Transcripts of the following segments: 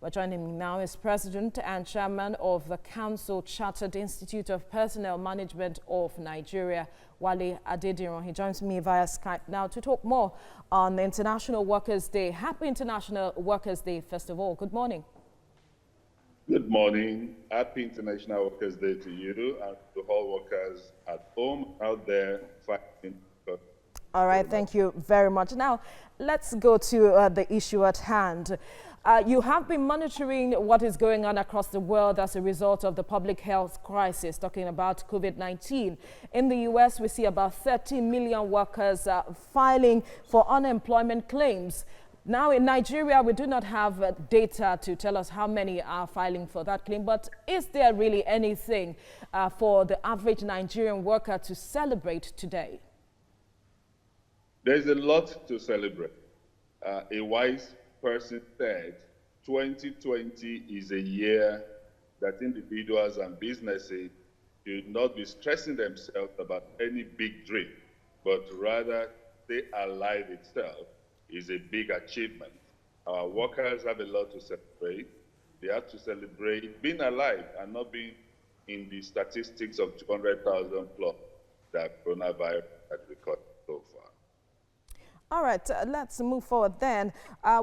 But joining me now is President and Chairman of the Council Chartered Institute of Personnel Management of Nigeria, Wale Adediran. He joins me via Skype now to talk more on the International Workers' Day. Happy International Workers' Day, first of all. Good morning. Good morning. Happy International Workers' Day to you and to all workers at home, out there fighting. All right, thank you very much. Now, let's go to the issue at hand. You have been monitoring what is going on across the world as a result of the public health crisis, talking about COVID-19. In the U.S., we see about 30 million workers filing for unemployment claims. Now, in Nigeria, we do not have data to tell us how many are filing for that claim, but is there really anything for the average Nigerian worker to celebrate today? There's a lot to celebrate. A wise person said 2020 is a year that individuals and businesses should not be stressing themselves about any big dream, but rather stay alive itself is a big achievement. Our workers have a lot to celebrate. They have to celebrate being alive and not being in the statistics of 200,000 plus that coronavirus has recorded so far. All right, let's move forward then.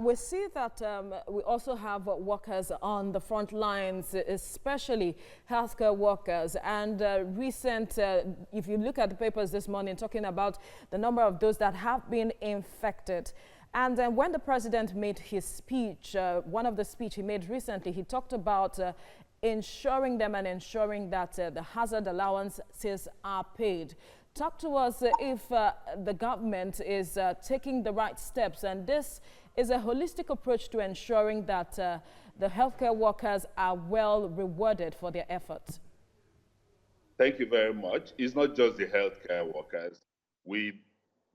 We see that we also have workers on the front lines, especially healthcare workers. And if you look at the papers this morning, talking about the number of those that have been infected. And when the president made his speech, one of the speech he made recently, he talked about ensuring them and ensuring that the hazard allowances are paid. Talk to us if the government is taking the right steps, and this is a holistic approach to ensuring that the healthcare workers are well rewarded for their efforts. Thank you very much. It's not just the healthcare workers. We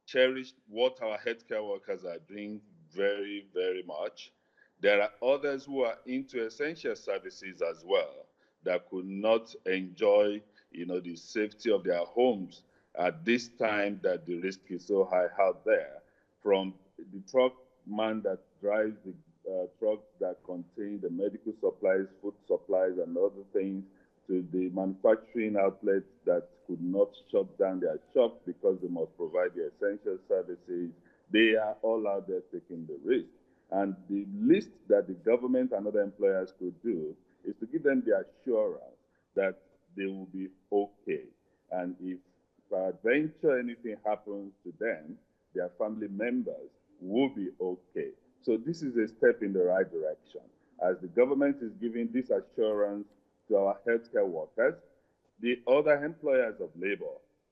cherish what our healthcare workers are doing very, very much. There are others who are into essential services as well that could not enjoy, the safety of their homes at this time that the risk is so high out there, from the truck man that drives the trucks that contain the medical supplies, food supplies, and other things, to the manufacturing outlets that could not shut down their shops because they must provide the essential services. They are all out there taking the risk. And the least that the government and other employers could do is to give them the assurance that they will be okay. And if peradventure anything happens to them, their family members will be okay. So this is a step in the right direction. As the government is giving this assurance to our healthcare workers, the other employers of labor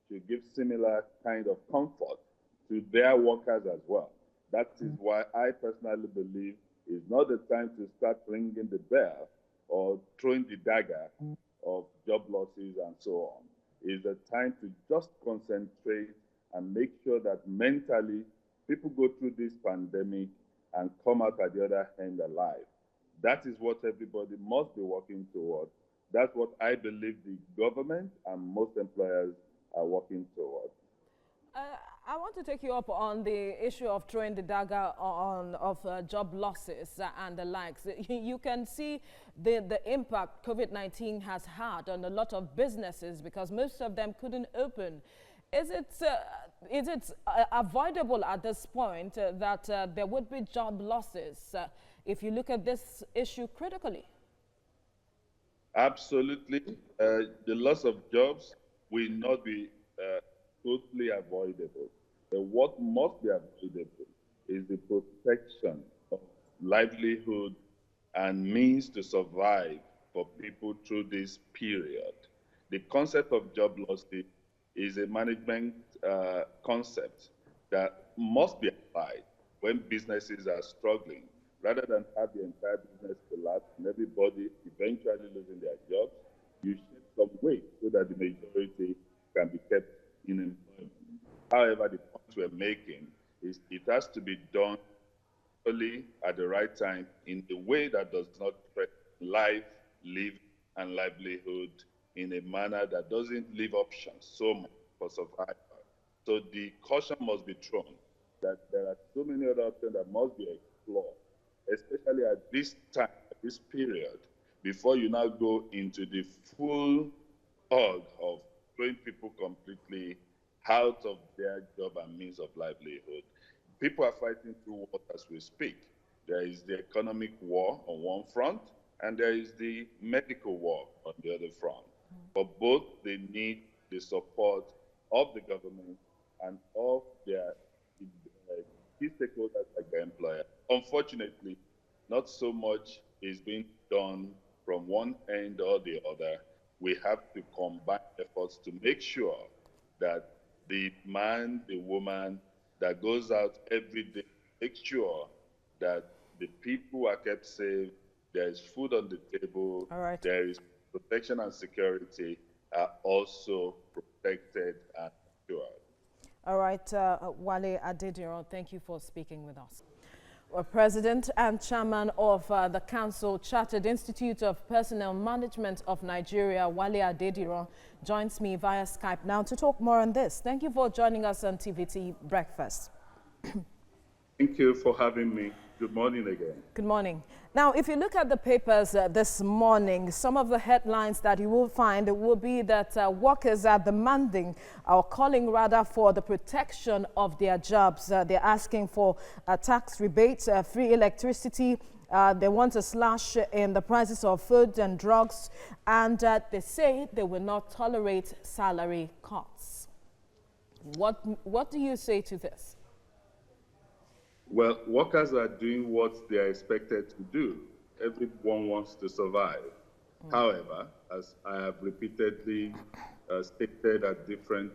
should give similar kind of comfort to their workers as well. That is why I personally believe it's not the time to start ringing the bell or throwing the dagger of job losses and so on. Is the time to just concentrate and make sure that mentally people go through this pandemic and come out at the other end alive. That is what everybody must be working towards. That's what I believe the government and most employers are working towards. I want to take you up on the issue of throwing the dagger of job losses and the likes. You can see the impact COVID-19 has had on a lot of businesses because most of them couldn't open. Is it avoidable at this point that there would be job losses if you look at this issue critically? Absolutely. The loss of jobs will not be totally avoidable. But what must be avoidable is the protection of livelihood and means to survive for people through this period. The concept of job loss is a management concept that must be applied when businesses are struggling. Rather than have the entire business collapse and everybody eventually losing their jobs, you shed some weight so that the majority can be kept in employment. However, the point we're making is it has to be done early at the right time in a way that does not threaten life, living, and livelihood in a manner that doesn't leave options so much for survival. So the caution must be thrown that there are so many other options that must be explored, especially at this time, this period before you now go into the full hug of throwing people completely out of their job and means of livelihood. People are fighting through what as we speak. There is the economic war on one front, and there is the medical war on the other front. For both, they need the support of the government and of their key stakeholders like the employer. Unfortunately, not so much is being done from one end or the other. We have to combine efforts to make sure that the man, the woman that goes out every day, make sure that the people are kept safe, there is food on the table, All right. there is protection and security are also protected and assured. All right, Wale Adediran, thank you for speaking with us. Well, President and Chairman of the Council Chartered Institute of Personnel Management of Nigeria, Wale Adediran, joins me via Skype now to talk more on this. Thank you for joining us on TVT Breakfast. Thank you for having me. Good morning again. Good morning. Now, if you look at the papers this morning, some of the headlines that you will find will be that workers are demanding or calling rather for the protection of their jobs. They're asking for tax rebates, free electricity. They want a slash in the prices of food and drugs, and they say they will not tolerate salary cuts. What do you say to this? Well, workers are doing what they are expected to do. Everyone wants to survive. However, as I have repeatedly stated at different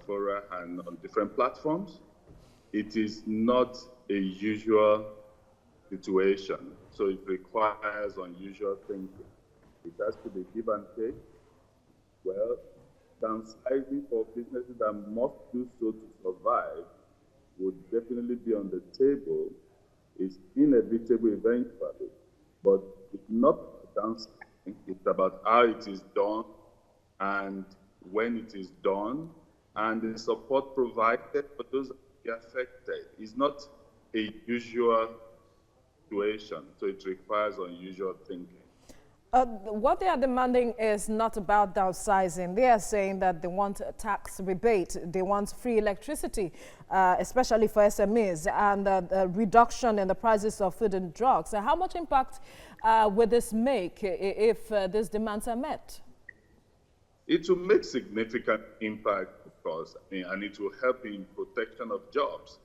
fora and on different platforms, it is not a usual situation. So it requires unusual thinking. It has to be give and take. Well, downsizing for businesses that must do so to survive would definitely be on the table. It's inevitable eventually, but it's not downsizing. It's about how it is done and when it is done and the support provided for those affected. It's not a usual situation, so it requires unusual thinking. What they are demanding is not about downsizing. They are saying that they want a tax rebate, they want free electricity, especially for SMEs, and a reduction in the prices of food and drugs. How much impact will this make if these demands are met? It will make significant impact, of course, and it will help in protection of jobs.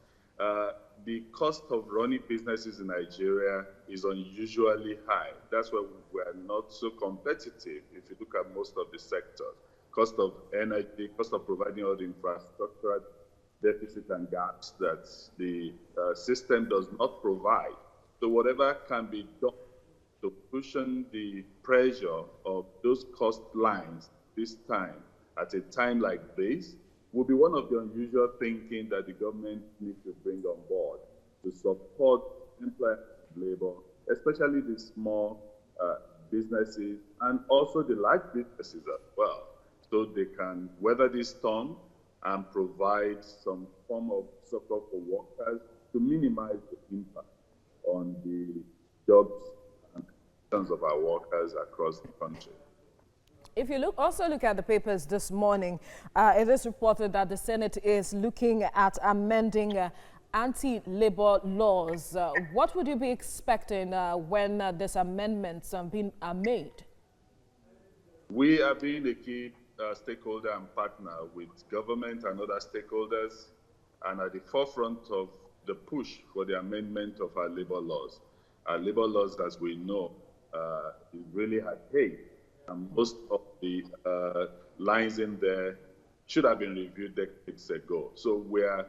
The cost of running businesses in Nigeria is unusually high. That's why we are not so competitive if you look at most of the sectors. Cost of energy, cost of providing all the infrastructural deficit and gaps that the system does not provide. So whatever can be done to cushion the pressure of those cost lines this time, at a time like this, will be one of the unusual thinking that the government needs to bring on board to support employment labor, especially the small businesses and also the large businesses as well, so they can weather this storm and provide some form of support for workers to minimize the impact on the jobs and conditions of our workers across the country. If you also look at the papers this morning, it is reported that the Senate is looking at amending anti-labor laws. What would you be expecting when these amendments are made? We are being a key stakeholder and partner with government and other stakeholders, and at the forefront of the push for the amendment of our labor laws. Our labor laws, as we know, is really archaic. And most of the lines in there should have been reviewed decades ago. So we're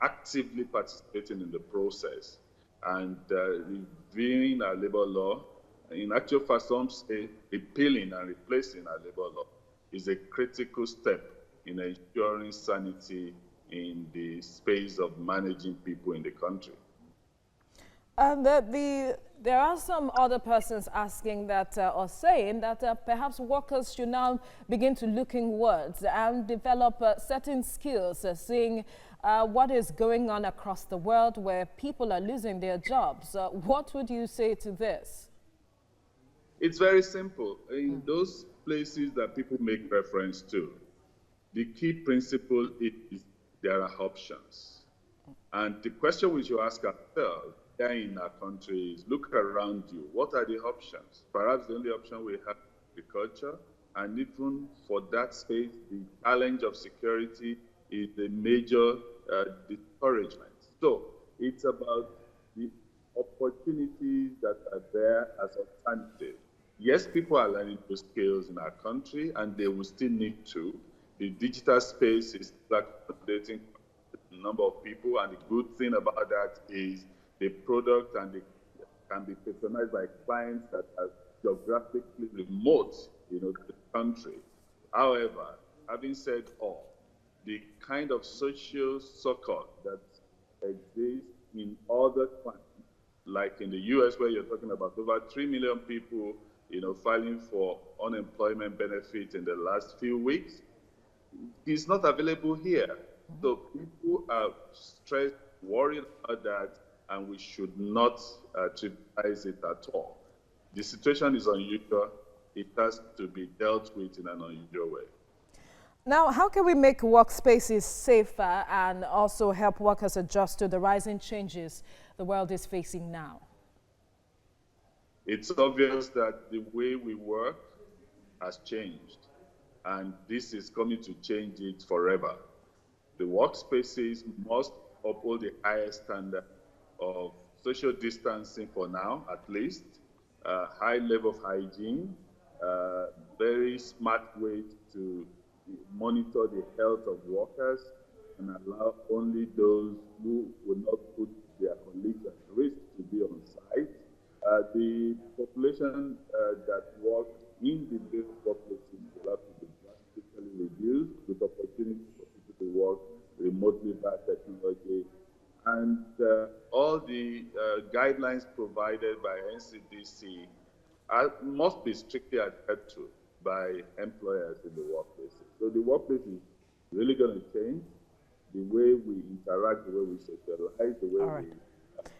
actively participating in the process and reviewing our labor law. In actual fact, some say repealing and replacing our labor law is a critical step in ensuring sanity in the space of managing people in the country. And the There are some other persons asking that or saying that perhaps workers should now begin to look inwards and develop certain skills, seeing what is going on across the world where people are losing their jobs. What would you say to this? It's very simple. In those places that people make reference to, the key principle is there are options. And the question we should ask ourselves here in our country is look around you. What are the options? Perhaps the only option we have is agriculture. And even for that space, the challenge of security is a major discouragement. So it's about the opportunities that are there as alternatives. Yes, people are learning those skills in our country, and they will still need to. The digital space is accommodating a number of people, and the good thing about that is the product and can be patronized by clients that are geographically remote, to the country. However, having said all, the kind of social circle that exists in other countries, like in the US, where you're talking about over 3 million people, filing for unemployment benefits in the last few weeks, is not available here. So people are stressed, worried about that, and we should not trivialize it at all. The situation is unusual. It has to be dealt with in an unusual way. Now, how can we make workspaces safer and also help workers adjust to the rising changes the world is facing now? It's obvious that the way we work has changed, and this is coming to change it forever. The workspaces must uphold the highest standard of social distancing for now, at least, high level of hygiene, very smart ways to monitor the health of workers and allow only those who will not put their colleagues at risk to be on site. The population that works in the various workplaces will have to be drastically reduced with opportunities for people to work remotely by technology. And all the guidelines provided by NCDC must be strictly adhered to by employers in the workplaces. So the workplace is really going to change. The way we interact, the way we socialize, the way we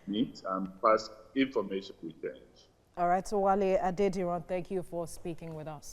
meet and pass information will change. All right, so Wale Adediran, thank you for speaking with us.